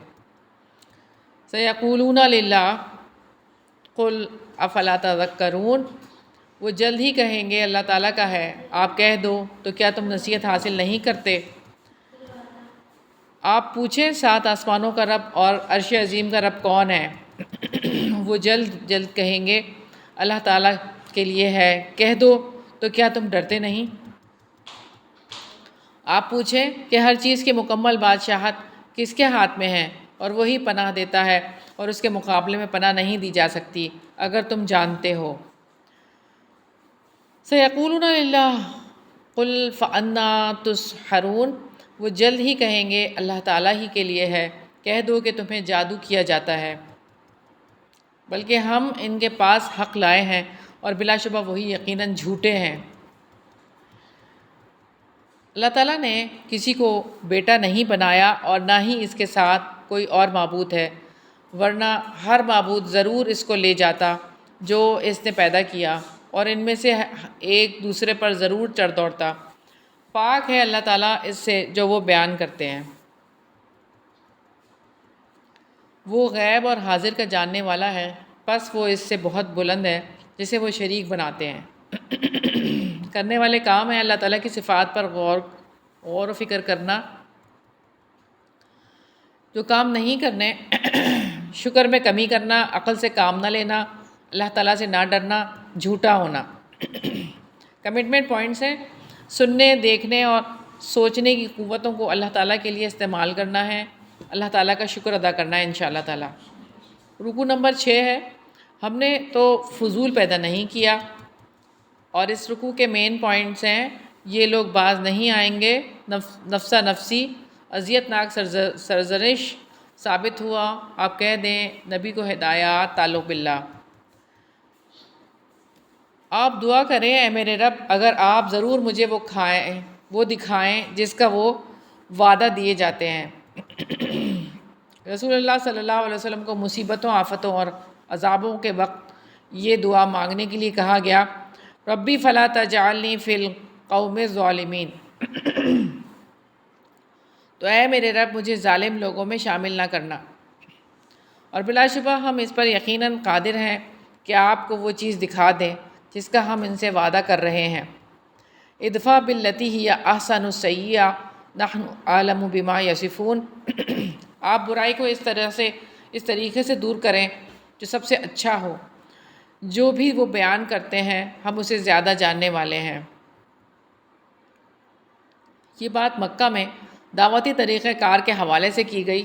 سَيَقُولُونَ لِلَّهِ قُلْ أَفَلَا تَذَكَّرُونَ، وہ جلد ہی کہیں گے اللہ تعالیٰ کا ہے، آپ کہہ دو تو کیا تم نصیحت حاصل نہیں کرتے؟ آپ پوچھیں 7 آسمانوں کا رب اور عرش عظیم کا رب کون ہے؟ وہ جلد جلد کہیں گے اللہ تعالیٰ کے لیے ہے، کہہ دو تو کیا تم ڈرتے نہیں؟ آپ پوچھیں کہ ہر چیز کی مکمل بادشاہت کس کے ہاتھ میں ہے اور وہی پناہ دیتا ہے اور اس کے مقابلے میں پناہ نہیں دی جا سکتی اگر تم جانتے ہو۔ سَيَقُولُونَ لِلَّهِ قُلْ فَأَنَّىٰ تُسْحَرُونَ، وہ جلد ہی کہیں گے اللہ تعالیٰ ہی کے لیے ہے، کہہ دو کہ تمہیں جادو کیا جاتا ہے، بلکہ ہم ان کے پاس حق لائے ہیں اور بلا شبہ وہی یقیناً جھوٹے ہیں۔ اللہ تعالیٰ نے کسی کو بیٹا نہیں بنایا اور نہ ہی اس کے ساتھ کوئی اور معبود ہے، ورنہ ہر معبود ضرور اس کو لے جاتا جو اس نے پیدا کیا، اور ان میں سے ایک دوسرے پر ضرور چڑھ دوڑتا۔ پاک ہے اللہ تعالیٰ اس سے جو وہ بیان کرتے ہیں۔ وہ غیب اور حاضر کا جاننے والا ہے، پس وہ اس سے بہت بلند ہے جسے وہ شریک بناتے ہیں۔ کرنے والے کام ہیں اللہ تعالیٰ کی صفات پر غور و فکر کرنا، جو کام نہیں کرنے، شکر میں کمی کرنا، عقل سے کام نہ لینا، اللہ تعالیٰ سے نہ ڈرنا، جھوٹا ہونا۔ کمٹمنٹ پوائنٹس ہیں سننے، دیکھنے اور سوچنے کی قوتوں کو اللہ تعالیٰ کے لیے استعمال کرنا ہے، اللہ تعالیٰ کا شکر ادا کرنا ہے انشاءاللہ تعالیٰ۔ رکو نمبر 6 ہے ہم نے تو فضول پیدا نہیں کیا، اور اس رکوع کے مین پوائنٹس ہیں یہ لوگ باز نہیں آئیں گے، نفسا نفسی، اذیت ناک سرزنش ثابت ہوا، آپ کہہ دیں نبی کو ہدایات، تعلق باللہ۔ آپ دعا کریں اے میرے رب اگر آپ ضرور مجھے وہ دکھائیں جس کا وہ وعدہ دیے جاتے ہیں۔ رسول اللہ صلی اللہ علیہ وسلم کو مصیبتوں، آفتوں اور عذابوں کے وقت یہ دعا مانگنے کے لیے کہا گیا، ربی فلا تجعلنی فی القوم الظالمین، تو اے میرے رب مجھے ظالم لوگوں میں شامل نہ کرنا۔ اور بلا شبہ ہم اس پر یقیناً قادر ہیں کہ آپ کو وہ چیز دکھا دیں جس کا ہم ان سے وعدہ کر رہے ہیں۔ ادفع باللتی ہی احسن السیئہ نحن اعلم بما یصفون، آپ برائی کو اس طریقے سے دور کریں جو سب سے اچھا ہو، جو بھی وہ بیان کرتے ہیں ہم اسے زیادہ جاننے والے ہیں۔ یہ بات مکہ میں دعوتی طریقہ کار کے حوالے سے کی گئی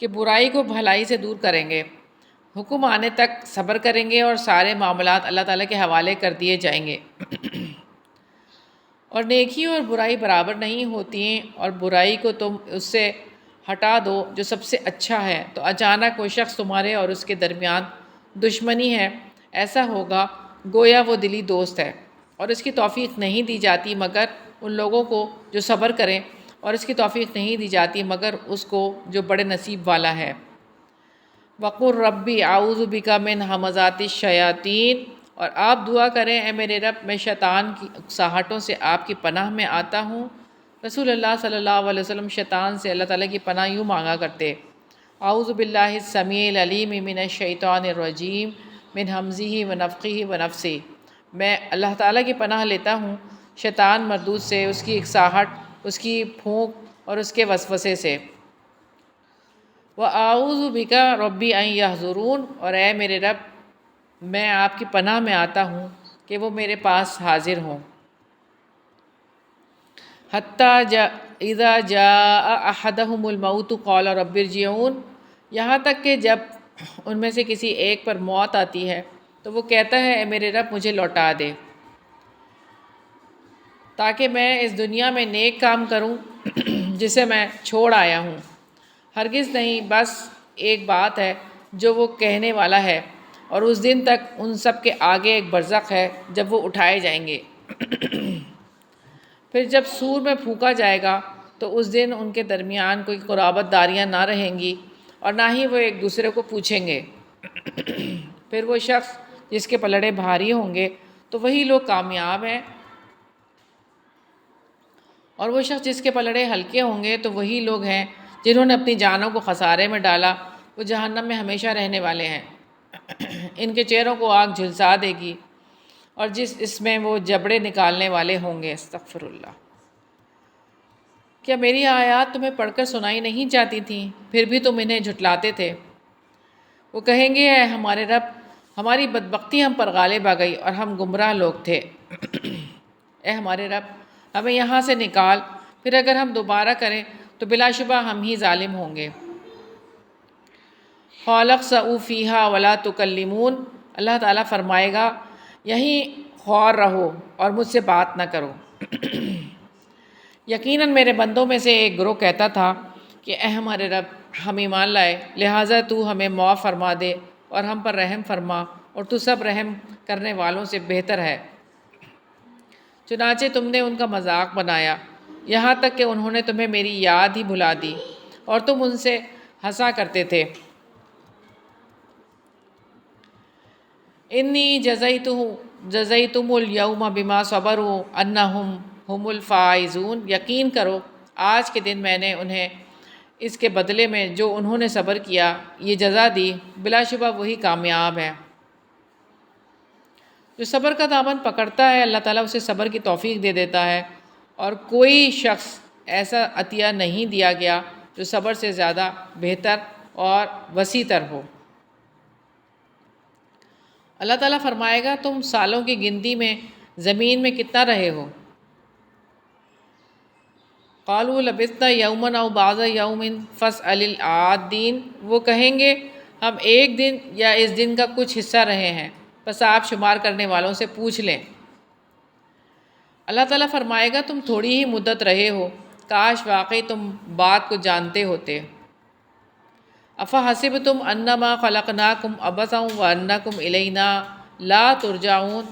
کہ برائی کو بھلائی سے دور کریں گے، حکم آنے تک صبر کریں گے اور سارے معاملات اللہ تعالیٰ کے حوالے کر دیے جائیں گے۔ اور نیکی اور برائی برابر نہیں ہوتی ہیں، اور برائی کو تم اس سے ہٹا دو جو سب سے اچھا ہے تو اچانک کوئی شخص تمہارے اور اس کے درمیان دشمنی ہے، ایسا ہوگا گویا وہ دلی دوست ہے، اور اس کی توفیق نہیں دی جاتی مگر ان لوگوں کو جو صبر کریں، اور اس کی توفیق نہیں دی جاتی مگر اس کو جو بڑے نصیب والا ہے۔ وَقُلْ رَبِّ اعوذ بِکَ مِنْ ہَمَزَاتِ الشَّیَاطِین، اور آپ دعا کریں اے میرے رب میں شیطان کی اکساہٹوں سے آپ کی پناہ میں آتا ہوں۔ رسول اللہ صلی اللہ علیہ وسلم شیطان سے اللہ تعالیٰ کی پناہ یوں مانگا کرتے: اعوذ باللہ السمیع العلیم من الشیطان الرجیم من ہمزہ ونفخہ ونفثہ، میں اللہ تعالیٰ کی پناہ لیتا ہوں شیطان مردود سے، اس کی اکساہٹ، اس کی پھونک اور اس کے وسوسے سے۔ وَأَعُوذُ بِكَ رَبِّ أَن يَحْضُرُونِ، اور اے میرے رب میں آپ کی پناہ میں آتا ہوں کہ وہ میرے پاس حاضر ہوں۔ حَتَّى إِذَا جَاءَ أَحَدَهُمُ الْمَوْتُ قَالَ رَبِّ ارْجِعُونِ، یہاں تک کہ جب ان میں سے کسی ایک پر موت آتی ہے تو وہ کہتا ہے اے میرے رب مجھے لوٹا دے تاکہ میں اس دنیا میں نیک کام کروں جسے میں چھوڑ آیا ہوں۔ ہرگز نہیں، بس ایک بات ہے جو وہ کہنے والا ہے، اور اس دن تک ان سب کے آگے ایک برزخ ہے جب وہ اٹھائے جائیں گے۔ پھر جب سور میں پھونکا جائے گا تو اس دن ان کے درمیان کوئی قرابت داریاں نہ رہیں گی، اور نہ ہی وہ ایک دوسرے کو پوچھیں گے۔ پھر وہ شخص جس کے پلڑے بھاری ہوں گے تو وہی لوگ کامیاب ہیں، اور وہ شخص جس کے پلڑے ہلکے ہوں گے تو وہی لوگ ہیں جنہوں نے اپنی جانوں کو خسارے میں ڈالا، وہ جہنم میں ہمیشہ رہنے والے ہیں۔ ان کے چہروں کو آگ جھلسا دے گی، اور اس میں وہ جبڑے نکالنے والے ہوں گے۔ استغفر اللہ۔ کیا میری آیات تمہیں پڑھ کر سنائی نہیں جاتی تھیں، پھر بھی تم انہیں جھٹلاتے تھے؟ وہ کہیں گے اے ہمارے رب، ہماری بدبختی ہم پر غالب آ گئی اور ہم گمراہ لوگ تھے۔ اے ہمارے رب ہمیں یہاں سے نکال، پھر اگر ہم دوبارہ کریں تو بلا شبہ ہم ہی ظالم ہوں گے۔ قَالَ اخْسَئُوا فِيهَا وَلَا تُكَلِّمُونِ، اللہ تعالیٰ فرمائے گا یہیں خوار رہو اور مجھ سے بات نہ کرو۔ یقیناً میرے بندوں میں سے ایک گروہ کہتا تھا کہ اے ہمارے رب ہم ایمان لائے، لہٰذا تو ہمیں معاف فرما دے اور ہم پر رحم فرما، اور تو سب رحم کرنے والوں سے بہتر ہے۔ چنانچہ تم نے ان کا مذاق بنایا، یہاں تک کہ انہوں نے تمہیں میری یاد ہی بھلا دی، اور تم ان سے ہنسا کرتے تھے۔ انی جزیتم الیوم بما صبروا انہم ہم الفائزون، یقین کرو آج کے دن میں نے انہیں اس کے بدلے میں جو انہوں نے صبر کیا یہ جزا دی، بلا شبہ وہی کامیاب ہے۔ جو صبر کا دامن پکڑتا ہے اللہ تعالیٰ اسے صبر کی توفیق دے دیتا ہے، اور کوئی شخص ایسا عطیہ نہیں دیا گیا جو صبر سے زیادہ بہتر اور وسیع تر ہو۔ اللہ تعالیٰ فرمائے گا تم سالوں کی گنتی میں زمین میں کتنا رہے ہو؟ قالوا لبثنا یوما او بعض یوم فاسأل العادین، وہ کہیں گے ہم ایک دن یا اس دن کا کچھ حصہ رہے ہیں، بس آپ شمار کرنے والوں سے پوچھ لیں۔ اللہ تعالیٰ فرمائے گا تم تھوڑی ہی مدت رہے ہو، کاش واقعی تم بات کو جانتے ہوتے۔ افحسبتم انما خلقناکم عبثا وانکم الینا لا ترجعون،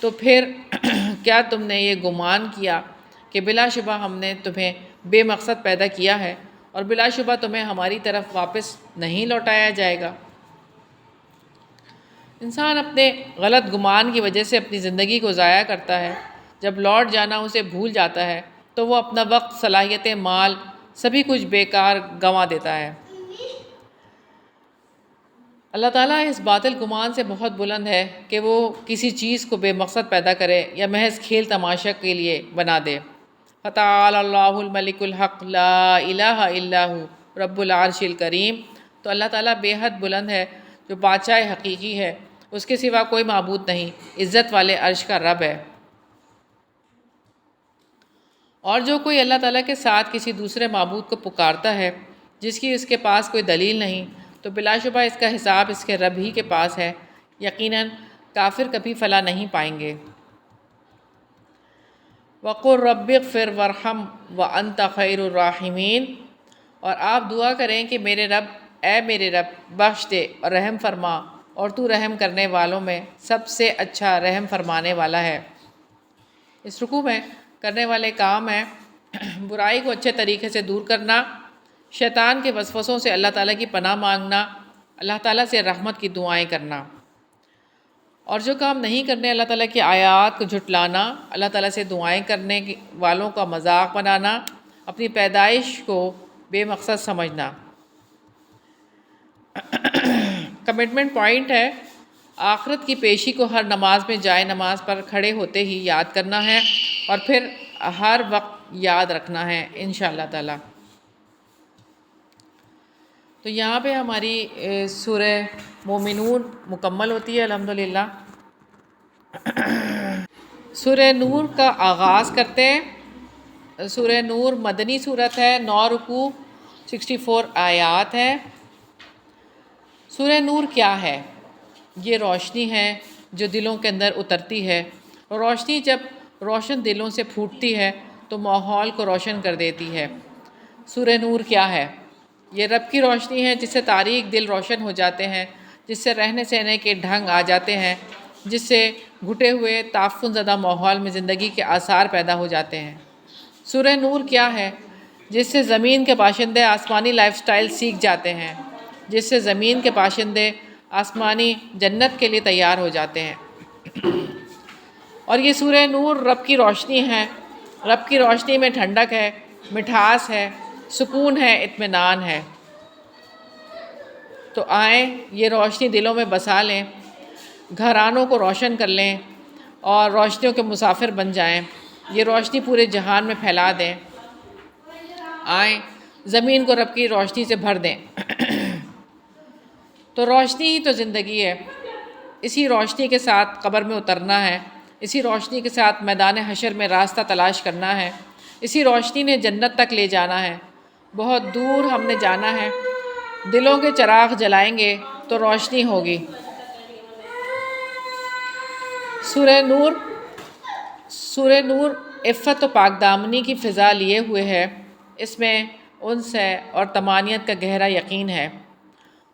تو پھر کیا تم نے یہ گمان کیا کہ بلا شبہ ہم نے تمہیں بے مقصد پیدا کیا ہے اور بلا شبہ تمہیں ہماری طرف واپس نہیں لوٹایا جائے گا؟ انسان اپنے غلط گمان کی وجہ سے اپنی زندگی کو ضائع کرتا ہے، جب لوٹ جانا اسے بھول جاتا ہے تو وہ اپنا وقت، صلاحیتیں، مال، سبھی کچھ بیکار گنوا دیتا ہے۔ اللہ تعالیٰ اس باطل گمان سے بہت بلند ہے کہ وہ کسی چیز کو بے مقصد پیدا کرے یا محض کھیل تماشا کے لیے بنا دے۔ فتعالی اللہ الملک الحق لا الہ الا ہو رب العرش الکریم۔ تو اللہ تعالیٰ بے حد بلند ہے جو بادشاہ حقیقی ہے، اس کے سوا کوئی معبود نہیں، عزت والے عرش کا رب ہے۔ اور جو کوئی اللہ تعالیٰ کے ساتھ کسی دوسرے معبود کو پکارتا ہے جس کی اس کے پاس کوئی دلیل نہیں، تو بلا شبہ اس کا حساب اس کے رب ہی کے پاس ہے، یقیناً کافر کبھی فلاح نہیں پائیں گے۔ وَقُلْ رَبِّ اغْفِرْ وَارْحَمْ وَأَنْتَ خَيْرُ الرَّاحِمِينَ۔ اور آپ دعا کریں کہ میرے رب، اے میرے رب، بخش دے اور رحم فرما، اور تو رحم کرنے والوں میں سب سے اچھا رحم فرمانے والا ہے۔ اس رکوع میں کرنے والے کام ہیں برائی کو اچھے طریقے سے دور کرنا، شیطان کے وسوسوں سے اللہ تعالیٰ کی پناہ مانگنا، اللہ تعالیٰ سے رحمت کی دعائیں کرنا، اور جو کام نہیں کرنے اللہ تعالیٰ کی آیات کو جھٹلانا، اللہ تعالیٰ سے دعائیں کرنے والوں کا مذاق بنانا، اپنی پیدائش کو بے مقصد سمجھنا۔ کمٹمنٹ پوائنٹ ہے، آخرت کی پیشی کو ہر نماز میں جائے نماز پر کھڑے ہوتے ہی یاد کرنا ہے، اور پھر ہر وقت یاد رکھنا ہے انشاءاللہ تعالیٰ۔ تو یہاں پہ ہماری سورہ مومنون مکمل ہوتی ہے الحمدللہ۔ سورہ نور کا آغاز کرتے ہیں۔ سورہ نور مدنی صورت ہے، 9 رکوع 64 آیات ہے۔ سورہ نور کیا ہے؟ یہ روشنی ہے جو دلوں کے اندر اترتی ہے، اور روشنی جب روشن دلوں سے پھوٹتی ہے تو ماحول کو روشن کر دیتی ہے۔ سورہ نور کیا ہے؟ یہ رب کی روشنی ہے جس سے تاریک دل روشن ہو جاتے ہیں، جس سے رہنے سہنے کے ڈھنگ آ جاتے ہیں، جس سے گھٹے ہوئے تعفن زدہ ماحول میں زندگی کے آثار پیدا ہو جاتے ہیں۔ سورہ نور کیا ہے؟ جس سے زمین کے باشندے آسمانی لائف سٹائل سیکھ جاتے ہیں، جس سے زمین کے باشندے آسمانی جنت کے لیے تیار ہو جاتے ہیں۔ اور یہ سورہ نور رب کی روشنی ہے، رب کی روشنی میں ٹھنڈک ہے، مٹھاس ہے، سکون ہے، اطمینان ہے۔ تو آئیں یہ روشنی دلوں میں بسا لیں، گھرانوں کو روشن کر لیں اور روشنیوں کے مسافر بن جائیں، یہ روشنی پورے جہان میں پھیلا دیں۔ آئیں زمین کو رب کی روشنی سے بھر دیں۔ تو روشنی ہی تو زندگی ہے، اسی روشنی کے ساتھ قبر میں اترنا ہے، اسی روشنی کے ساتھ میدان حشر میں راستہ تلاش کرنا ہے، اسی روشنی نے جنت تک لے جانا ہے۔ بہت دور ہم نے جانا ہے، دلوں کے چراغ جلائیں گے تو روشنی ہوگی۔ سورہ نور عفت و پاک دامنی کی فضا لیے ہوئے ہے، اس میں انس ہے اور طمانینت کا گہرا یقین ہے۔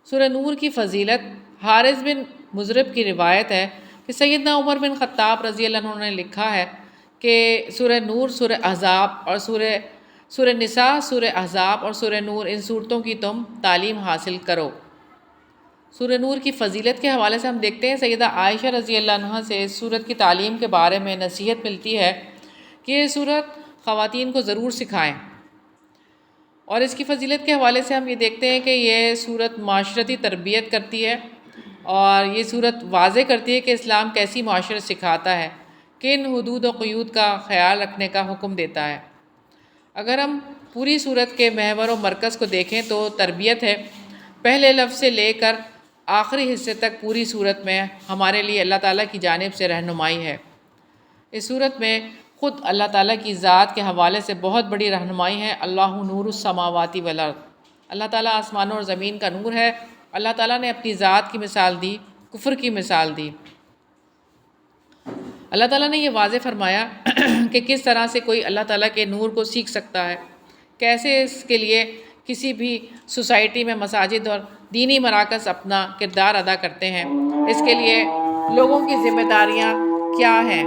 سورہ نور کی فضیلت، حارث بن مضرب کی روایت ہے کہ سیدنا عمر بن خطاب رضی اللہ عنہ نے لکھا ہے کہ سورہ نور، سورہ احزاب اور سورہ نساء، سورہ احزاب اور سورہ نور، ان صورتوں کی تم تعلیم حاصل کرو۔ سورہ نور کی فضیلت کے حوالے سے ہم دیکھتے ہیں سیدہ عائشہ رضی اللہ عنہ سے اس سورت کی تعلیم کے بارے میں نصیحت ملتی ہے کہ یہ سورت خواتین کو ضرور سکھائیں۔ اور اس کی فضیلت کے حوالے سے ہم یہ دیکھتے ہیں کہ یہ سورت معاشرتی تربیت کرتی ہے، اور یہ سورت واضح کرتی ہے کہ اسلام کیسی معاشرت سکھاتا ہے، کن حدود و قیود کا خیال رکھنے کا حکم دیتا ہے۔ اگر ہم پوری سورت کے محور و مرکز کو دیکھیں تو تربیت ہے، پہلے لفظ سے لے کر آخری حصے تک پوری سورت میں ہمارے لیے اللہ تعالیٰ کی جانب سے رہنمائی ہے۔ اس سورت میں خود اللہ تعالیٰ کی ذات کے حوالے سے بہت بڑی رہنمائی ہے۔ اللہ نور السماوات والارض، اللہ تعالیٰ آسمانوں اور زمین کا نور ہے۔ اللہ تعالیٰ نے اپنی ذات کی مثال دی، کفر کی مثال دی۔ اللہ تعالیٰ نے یہ واضح فرمایا کہ کس طرح سے کوئی اللہ تعالیٰ کے نور کو سیکھ سکتا ہے، کیسے اس کے لیے کسی بھی سوسائٹی میں مساجد اور دینی مراکز اپنا کردار ادا کرتے ہیں، اس کے لیے لوگوں کی ذمہ داریاں کیا ہیں۔